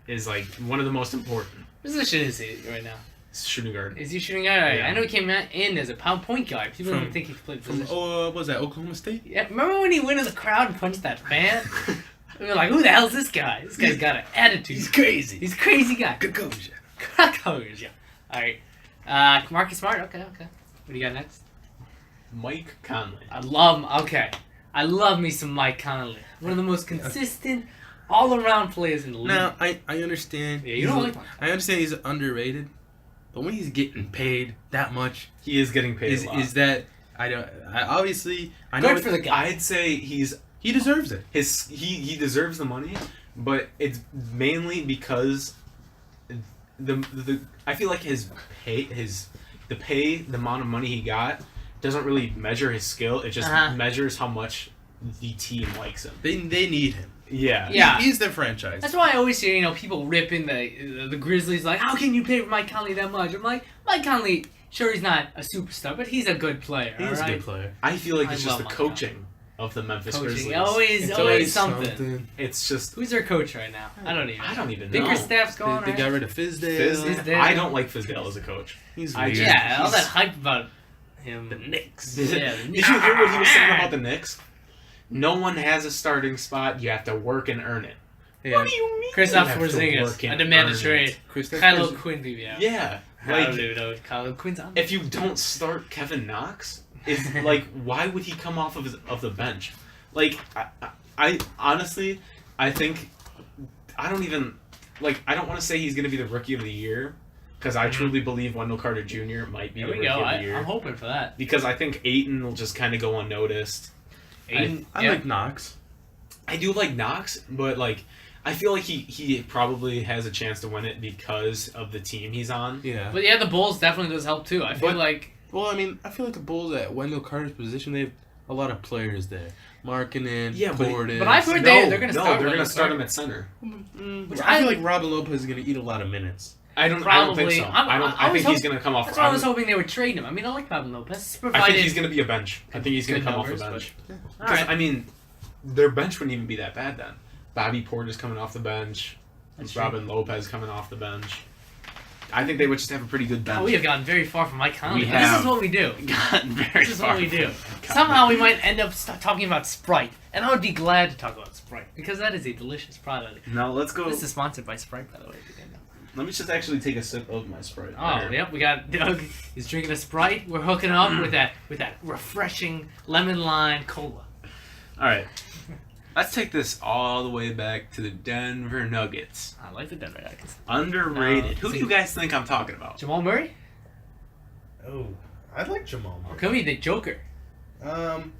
is like one of the most important. What position is he right now? Shooting guard. Is he shooting guard? Yeah. I know he came in as a point guard. People don't think he played position. What was that, Oklahoma State? Yeah, remember when he went in the crowd and punched that fan? We were like, who the hell's this guy? This guy's got an attitude. He's crazy. He's a crazy guy. Good coach. Coach, yeah. Alright. Marcus Smart, okay. What do you got next? Mike Conley. I love me some Mike Conley. One of the most consistent, all-around players in the league. Now, I understand. Yeah, you don't like Mike. I understand he's underrated, but when he's getting paid that much, He is getting paid a lot. is that I know Good for the guy. I'd say he deserves it. He deserves the money, but it's mainly because I feel like the amount of money he got doesn't really measure his skill. It just measures how much the team likes him. They need him. Yeah. Yeah. He's their franchise. That's why I always hear, people ripping the Grizzlies like, how can you pay for Mike Conley that much? I'm like, Mike Conley, sure he's not a superstar, but he's a good player. He's a good player. I feel like it's just the love Mike coaching of the Memphis Grizzlies. It's always something. It's just Who's their coach right now? I don't even know. Bickerstaff's gone, They got rid of Fizdale. Fizdale. I don't like Fizdale as a coach. He's I weird. Yeah, all that hype about him. The Knicks. Yeah, Did you hear what he was saying about the Knicks? No one has a starting spot. You have to work and earn it. Yeah. What do you mean? Kristaps you have to Porzingis. work and I demand a earn trade. it? Kylo Quinn, maybe. Yeah. I don't Like, even know what Kylo Quinn's on. if you don't start Kevin Knox, it's like, why would he come off of the bench? Like, I honestly, I think, I don't want to say he's going to be the rookie of the year, because I truly believe Wendell Carter Jr. might be There the we rookie go. of the year. I'm hoping for that. Because I think Ayton will just kind of go unnoticed. Aiden, I like Knox. I do like Knox, but I feel like he probably has a chance to win it because of the team he's on. Yeah. But yeah, the Bulls definitely does help too. I feel like. Well, I mean, I feel like the Bulls at Wendell Carter's position, they have a lot of players there. Markkanen, Portis. But I've heard they're going to start. They're going to start him at center. Which I feel like Robin Lopez is going to eat a lot of minutes. I don't think so. I think he's going to come off. That's why I was hoping they would trade him. I mean, I like Robin Lopez. I think he's going to be a bench. I think he's going to come off the bench. All right. I mean, their bench wouldn't even be that bad then. Bobby Portis coming off the bench. That's Robin Lopez coming off the bench. I think they would just have a pretty good bench. Oh, we have gotten very far from my comment. We This have is what we do. gotten very This is far what we do. from Somehow we might end up talking about Sprite, and I would be glad to talk about Sprite because that is a delicious product. No, let's go. This is sponsored by Sprite, by the way. If you didn't know. Let me just actually take a sip of my Sprite. Oh, There. yep. We got Doug. He's drinking a Sprite. We're hooking up with that refreshing lemon lime cola. All right. Let's take this all the way back to the Denver Nuggets. I like the Denver Nuggets. Underrated. Who do you guys think I'm talking about? Jamal Murray? Oh, I like Jamal Murray. Could be the Joker. Um,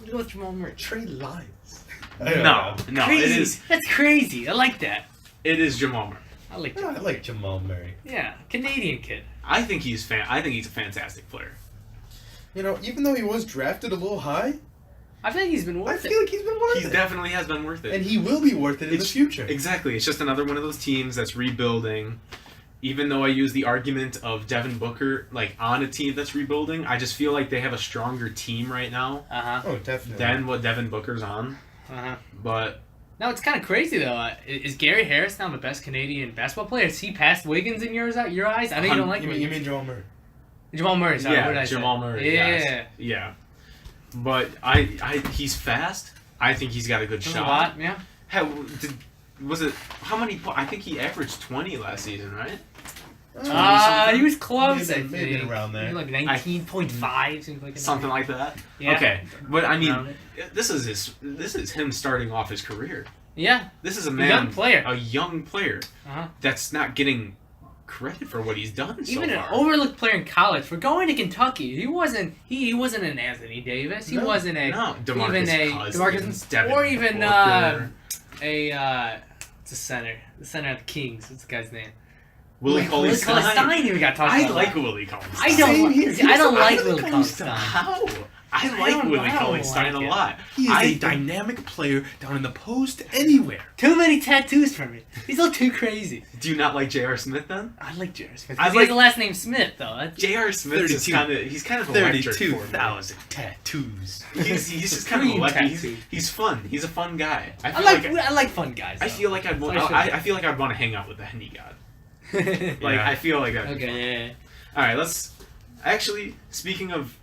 Let's go with Jamal Murray. Trey Lyles. No, Crazy. it is. That's crazy. I like that. It is Jamal Murray. I like I that. like Jamal Murray. Yeah, Canadian kid. I think he's a fantastic player. You know, even though he was drafted a little high, I think he's been I worth feel it. like he's been worth He it. definitely has been worth it. And he will be worth it in the It's- future. Exactly. It's just another one of those teams that's rebuilding. Even though I use the argument of Devin Booker, like, on a team that's rebuilding, I just feel like they have a stronger team right now Uh-huh. Oh, definitely. than what Devin Booker's on. Uh-huh. But No, it's kind of crazy, though. Is Gary Harris now the best Canadian basketball player? Is he past Wiggins in your eyes? I know you don't like you Wiggins. mean Jamal Murray? Jamal Murray, sorry. What did yeah, I say? Jamal Murray. Yeah. Yes. Yeah. But he's fast. I think he's got a good There's a shot. lot, yeah. How many? I think he averaged 20 last season, right? He was close, I think. Maybe around there. Like 19.5, something like that. Something like that. Yeah. Okay, but I Around mean, it. this is him starting off his career. Yeah. This is a young player. a young player Uh-huh. that's not getting credit for what he's done Even so an far. overlooked player in college. For going to Kentucky, he wasn't an Anthony Davis. He No, wasn't a No, even a Cousins, Devin or even Booker, it's a center. The center of the Kings. What's the guy's name? Willie Cauley-Stein. Stein even got talked I about. like Willie Cauley-Stein. I don't. Same here. I don't like I Willie like Cauley-Stein. How? I I like don't Willie know. Cauley-Stein Like a it. lot. He is I a think- dynamic player down in the post anywhere. Too many tattoos for me. He's a little too crazy. Do you not like J.R. Smith then? I like J.R. Smith. I He has like- the last name Smith though. That's, J.R. Smith is 32. he's kind of electric for me. 32,000 tattoos. He's just kind of Cream electric. tattoo. He's fun. He's a fun guy. I like fun guys. I feel like I'd want. So I feel like I'd want to hang out with the Henny God. should. Like Yeah. I feel like that. Okay. Yeah. All right, let's. Actually, speaking of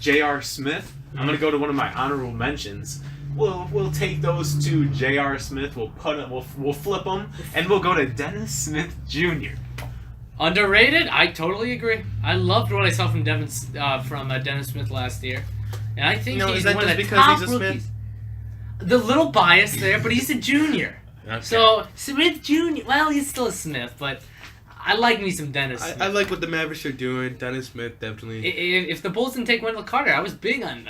J.R. Smith, I'm gonna go to one of my honorable mentions. We'll take those two J.R. Smith. We'll put them. We'll flip them, and we'll go to Dennis Smith Jr. Underrated? I totally agree. I loved what I saw from Dennis Smith last year, and I think You know, he's is that one of just the because top he's a Smith? rookies. The little bias there, but he's a junior. Okay. So Smith Jr. Well, he's still a Smith, but I like me some Dennis Smith. I like what the Mavericks are doing. Dennis Smith definitely. If the Bulls didn't take Wendell Carter, I was big on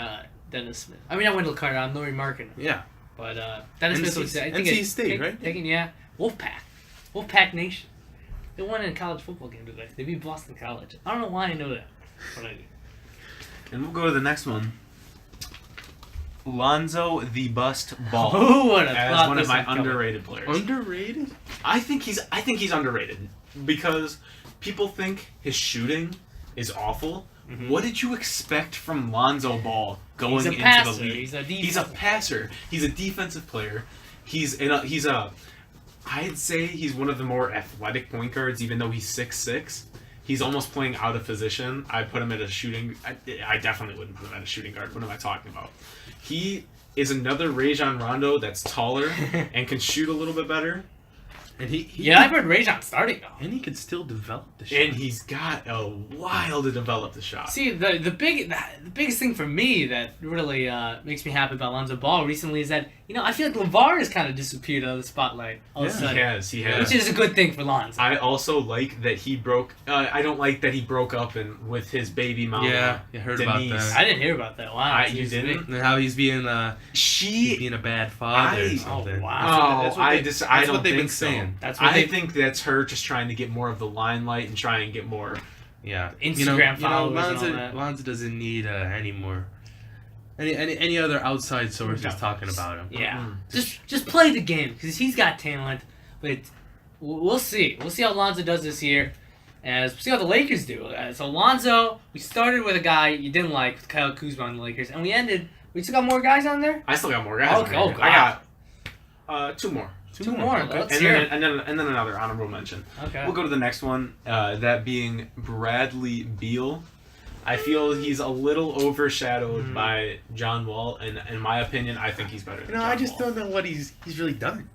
Dennis Smith. I mean, not Wendell Carter, on Laurie Markin. Yeah. But Dennis Smith was, I think, NC State, right? Taking, yeah. Wolfpack Nation. They won in a college football game today. They beat Boston College. I don't know why I know that, but I do. And we'll go to the next one. Lonzo the Bust Ball. Who would have As thought one of this my would come? underrated players. Underrated? I think he's underrated because people think his shooting is awful. Mhm. What did you expect from Lonzo Ball going He's a into passer. the league? He's a He's a passer. He's a defensive player. I'd say he's one of the more athletic point guards, even though he's 6'6". He's almost playing out of position. I put him at a shooting. I definitely wouldn't put him at a shooting guard. What am I talking about? He is another Rajon Rondo that's taller and can shoot a little bit better. And he Yeah, I've heard Rajon starting though. and he could still develop the shot. And he's got a while to develop the shot. See, the biggest thing for me that really makes me happy about Lonzo Ball recently is that, I feel like LeVar has kind of disappeared out of the spotlight all of a Yeah. sudden. He has. Which is a good thing for Lonzo. I also like that he broke. I don't like that he broke up with his baby mama. Yeah, I heard about Denise. that. I didn't hear about that. Wow. You didn't? And how he's being She. a bad father or I- something. Oh, wow. Oh, That's what I they- just. that's I what don't they've think been so. saying. That's what I they think that's her just trying to get more of the limelight and try and get more. Yeah. Instagram followers and Lonzo, all that. Lonzo doesn't need any more. Any other outside sources No. talking about him. Yeah. Mm. Just play the game because he's got talent, but we'll see. We'll see how Lonzo does this year, and we'll see how the Lakers do. So Lonzo, we started with a guy you didn't like, with Kyle Kuzma on the Lakers, and we still got more guys on there. I still got more guys. Okay, on oh, here. God. I got two more. Two more. Okay. Let's And hear then, it. and then another honorable mention. Okay. We'll go to the next one, that being Bradley Beal. I feel he's a little overshadowed by John Wall, and in my opinion, I think he's better than John I just Wall. don't know what he's really done.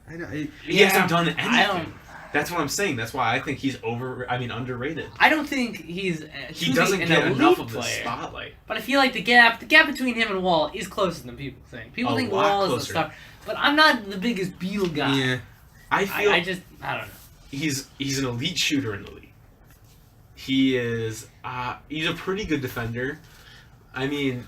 He hasn't done anything. I don't. That's what I'm saying. That's why I think he's underrated. I don't think he's. He truly doesn't an get elite enough of the player. spotlight. But I feel like the gap between him and Wall is closer than people think. People A think lot Wall is the closer. star, but I'm not the biggest Beal guy. Yeah. I feel I don't know. he's an elite shooter in the league. He is. He's a pretty good defender. I mean,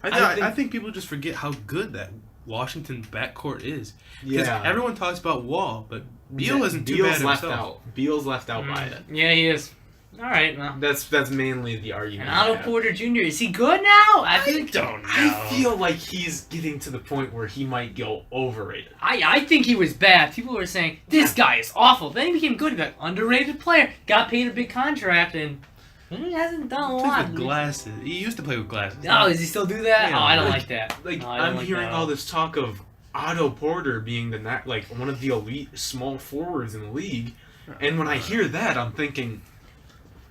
I think people just forget how good that Washington backcourt is. Because everyone talks about Wall, but Beal isn't too Beal's bad left himself. out. Beal's left out by it. Yeah, he is. All right, well. That's mainly the argument. And I Otto have. Porter Jr. Is he good now? I don't know. I feel like he's getting to the point where he might go overrated. I think he was bad. People were saying this guy is awful. Then he became good. He got underrated player. Got paid a big contract and he hasn't done a He plays lot. with glasses. He used to play with glasses. Oh, does he still do that? Yeah, Oh, I don't like- like that. Like No, I don't I'm like hearing that at all this talk of Otto Porter being one of the elite small forwards in the league, and when I hear that, I'm thinking,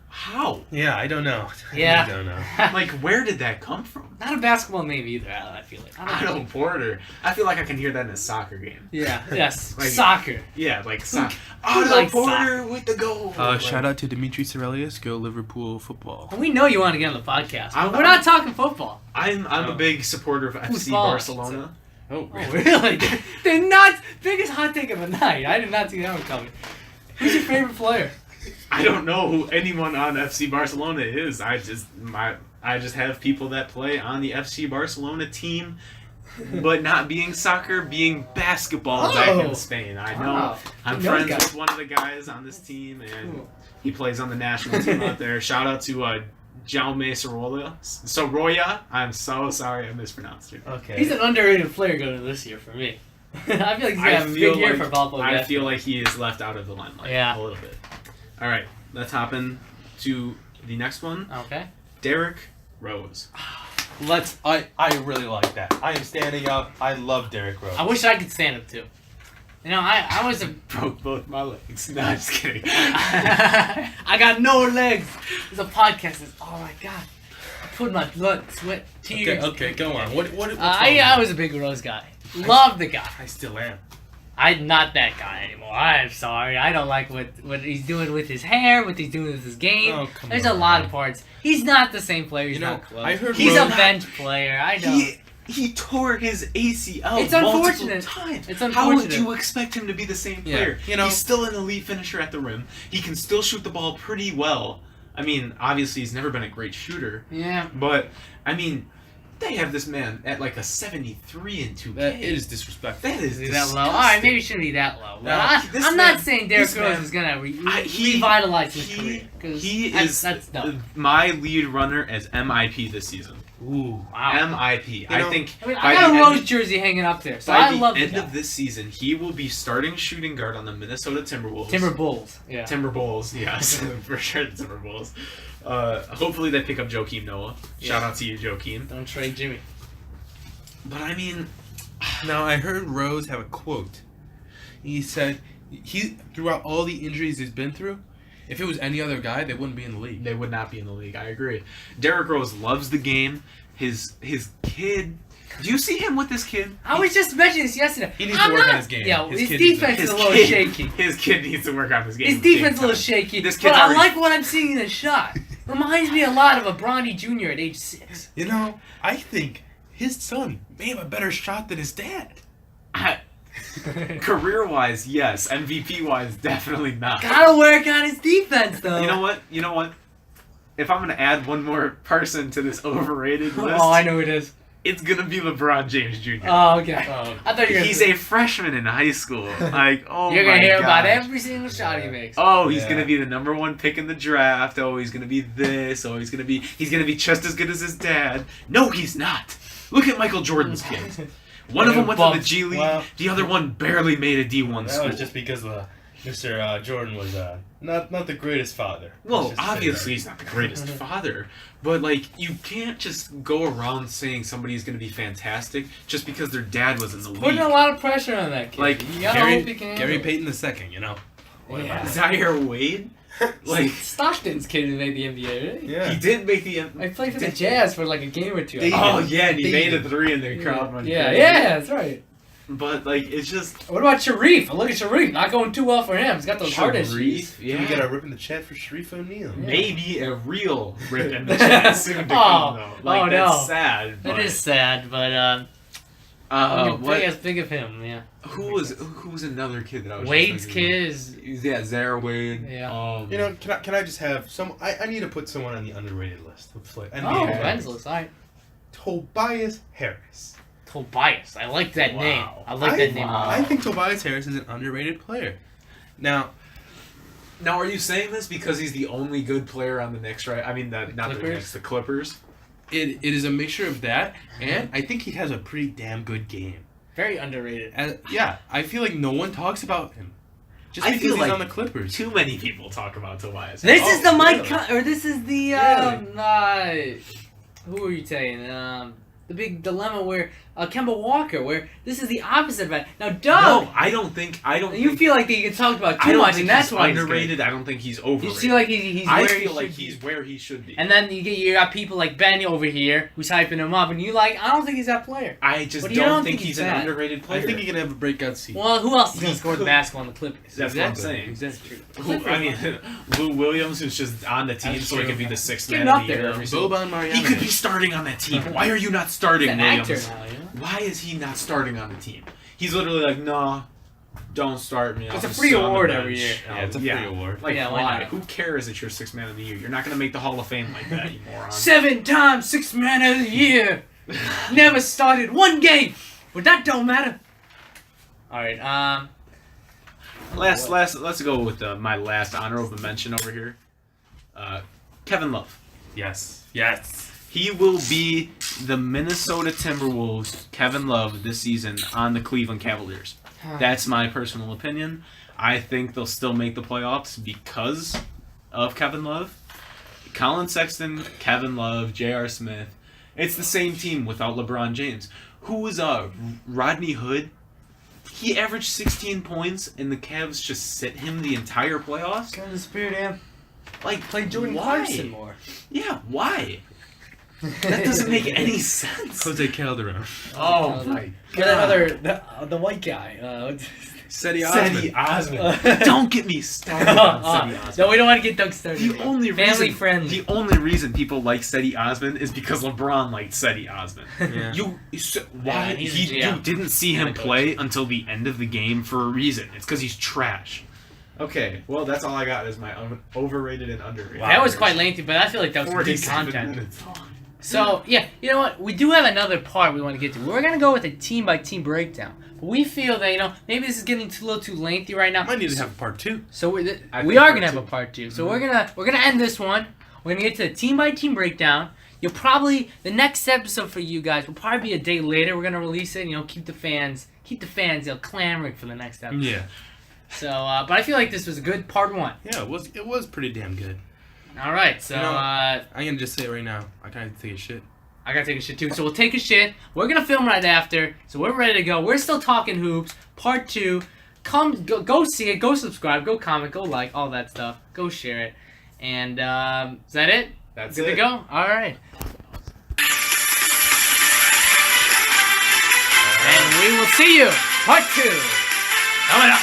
how? Yeah, I don't know. Yeah. I don't know. Like, where did that come from? Not a basketball name either. I feel like. I don't Otto know. Porter. I feel like I can hear that in a soccer game. Yeah. Yes. Like- Soccer. Yeah, like soccer. who Otto likes Porter with the goal. Shout out to Dimitri Aurelius. Go Liverpool football. We know you want to get on the podcast. But I'm- we're not talking football. I'm a big supporter of FC Football. Barcelona. Oh, Oh, really? They're not biggest hot take of the night. I did not see that one coming. Who's your favorite player? I don't know who anyone on FC Barcelona is. I just have people that play on the FC Barcelona team, but not being soccer, being basketball back Oh. in Spain. I know. Wow. I'm You know friends the guy. with one of the guys on this team, and Cool. he plays on the national team out there. Shout out to Jaume Sorolla. I'm so sorry I mispronounced it. Okay. He's an underrated player going to this year for me. I feel like he's gonna have a feel good year like- for Valpo. I basketball. feel like he is left out of the limelight Yeah. a little bit. All right, let's hop in to the next one. Okay. Derrick Rose. I really like that. I am standing up. I love Derrick Rose. I wish I could stand up too. You know, I was a. Broke both my legs. No, I'm just kidding. I got no legs. There's a podcast. Oh my god. I put my blood, sweat, tears. Okay, go on. What what's I was a big Rose guy. Loved the guy. I still am. I'm not that guy anymore. I'm sorry. I don't like what he's doing with his hair, what he's doing with his game. Oh, come There's on. a lot of parts. He's not the same player. He's You know, not close. I heard He's Rose- a bench player. I know. He tore his ACL It's multiple unfortunate. times. It's How would unfortunate. you expect him to be the same Yeah, player? you know- He's still an elite finisher at the rim. He can still shoot the ball pretty well. I mean, obviously he's never been a great shooter, Yeah. but I mean, they have this man at like a 73 in 2K. That is disrespectful. That is Is he that low? disgusting. Alright, maybe it shouldn't be that low. But No, this I'm man- not saying Derrick this Rose man- is gonna he- revitalize his career. 'Cause He that's is dumb. my lead runner as MIP this season. Ooh. Wow. MIP. You know, I think I mean, by I got the a Rose end- jersey hanging up there, so by I the love end the of this season, he will be starting shooting guard on the Minnesota Timberwolves. Timber Bulls. Yeah. Timber Bulls, yes, for sure, the Timber Bulls. Hopefully they pick up Joakim Noah. Shout Yeah. out to you, Joakim. Don't trade Jimmy. But I mean, Now I heard Rose have a quote. He said he throughout all the injuries he's been through, if it was any other guy, they wouldn't be in the league. they would not be in the league. I agree. Derrick Rose loves the game. His kid. Do you see him with this kid? I was just mentioning this yesterday. He needs to work on his game. Yeah, His his kid needs defense to- is a little shaky. His kid needs to work on his game. His defense is a big little time. shaky, This but kid's I already- like what I'm seeing in the shot. Reminds me a lot of a Bronny Jr. at age 6. You know, I think his son may have a better shot than his dad. Career-wise, yes. MVP-wise, definitely not. Gotta work on his defense, though. You know what? You know what? If I'm gonna add one more person to this overrated list, Oh, I know who it is. it's gonna be LeBron James Jr. Oh, okay. Oh. I thought you were gonna He's say- a freshman in high school. Like, oh You're gonna my hear about gosh. every single shot he makes. Oh, he's Yeah. gonna be the number one pick in the draft. Oh, he's gonna be this. Oh, he's gonna be just as good as his dad. No, he's not. Look at Michael Jordan's kids. One of them went to the G League. Well- the other one barely made a D1 That school. was just because Mr. Jordan was not the greatest father. Well, Let's just say obviously that. he's not the greatest father, but like you can't just go around saying somebody's going to be fantastic just because their dad was in the Putting league. a lot of pressure on that kid. Like, you gotta hope he can Gary handle it. Payton II, you know. Yeah. Zaire Wade, like Stockton's kid who made the NBA, right? Yeah. he didn't make the. I played for the Jazz for like a game or two. They- Oh yeah, and he They- made a 3 in the crowd. went Yeah, crazy. yeah, that's right. But like it's just What about Sharif? Look at Sharif. Not going too well for him. He's got those heart issues. Sharif, Can we yeah. get a rip in the chat for Sharif O'Neal? Yeah. Maybe a real rip in the chat soon to come though. Like oh, that's no. sad. That But, is sad, but what? think of him, yeah. Who was another kid that I was? Wade's just thinking kid is Yeah, Zaire Wade. Yeah. You know, can I just have some? I need to put someone on the underrated list. oh, Wenzel's. Alright. Tobias Harris. Tobias. I like that Wow. name. I like that name. I think Tobias Harris is an underrated player. Now, Now, are you saying this because he's the only good player on the Knicks, right? I mean, not the Clippers? Knicks, the Clippers. it is a mixture of that, and I think he has a pretty damn good game. Very underrated. And yeah, I feel like no one talks about him just I because feel he's like on the Clippers. Too many people talk about Tobias. This Oh, is the Mike, really? or this is the who are you saying? The big dilemma where Kemba Walker, where this is the opposite of that. Now, Doug, No, I don't think. you think, feel like you get talked about I too don't much, think and that's he's why he's underrated. good. I don't think he's overrated. You feel like he's I where feel he like should he's be. where he should be. And then you got people like Ben over here who's hyping him up, and you like, I don't think he's that player. I just But you don't don't think think he's he's an bad. underrated player. I think he can have a breakout season. Well, who else is gonna He score the could. basketball on the Clippers? That's what I'm saying. Exactly. Who, I mean, Lou Williams, who's just on the team, That's so he true. could be the sixth Getting man up of the there, year. though. every single- Boban He could be Marjanovic. starting on that team. Why are you not starting, He's an Williams? actor now, you know? Why is he not starting on the team? He's literally like, nah, don't start me. It's I'll a just free sit on the award bench." every year. Yeah, it's a free award. Like, Yeah, why why? not? Who cares that you're sixth man of the year? You're not gonna make the Hall of Fame like that, you moron. 7-time sixth man of the year. Never started one game. But that don't matter. All right. Let's go with my last honorable mention over here. Kevin Love. Yes. He will be the Minnesota Timberwolves Kevin Love this season on the Cleveland Cavaliers. That's my personal opinion. I think they'll still make the playoffs because of Kevin Love. Colin Sexton, Kevin Love, J.R. Smith. It's the same team without LeBron James. Who was Rodney Hood? He averaged 16 points, and the Cavs just sit him the entire playoffs? Go in the spirit, yeah. Like, Play Jordan why? Clarkson more. Yeah, why? That doesn't make any sense. Jose Calderon. Oh my Get another the white guy. Seti Seti Osman. Osman. Don't get me started on Seti Osman. No, we don't want to get Doug started. The only Family reason, friendly. The only reason people like Seti Osman is because LeBron liked Seti Osman. Yeah. Why he's a you GM. didn't see And him a coach. play until the end of the game for a reason. It's because he's trash. Okay, well that's all I got is my overrated and underrated. That was quite lengthy, but I feel like that was some good 47 content. minutes long. So, yeah, you know what? We do have another part we want to get to. We're going to go with a team-by-team breakdown. But we feel that, maybe this is getting a little too lengthy right now. Might need to have a part 2. So we I are think going to part have two. a part 2. So we're gonna end this one. We're going to get to the team-by-team breakdown. You'll probably, the next episode for you guys will probably be a day later. We're going to release it, keep the fans, clamoring for the next episode. Yeah. So, but I feel like this was a good part 1. Yeah, it was pretty damn good. All right, so I'm gonna just say it right now. I gotta take a shit. I gotta take a shit too. So we'll take a shit. We're gonna film right after. So we're ready to go. We're still talking hoops. Part 2. Go see it. Go subscribe. Go comment. Go like. All that stuff. Go share it. And is that it? That's Good it. to go. All right. And we will see you. Part 2. Coming up.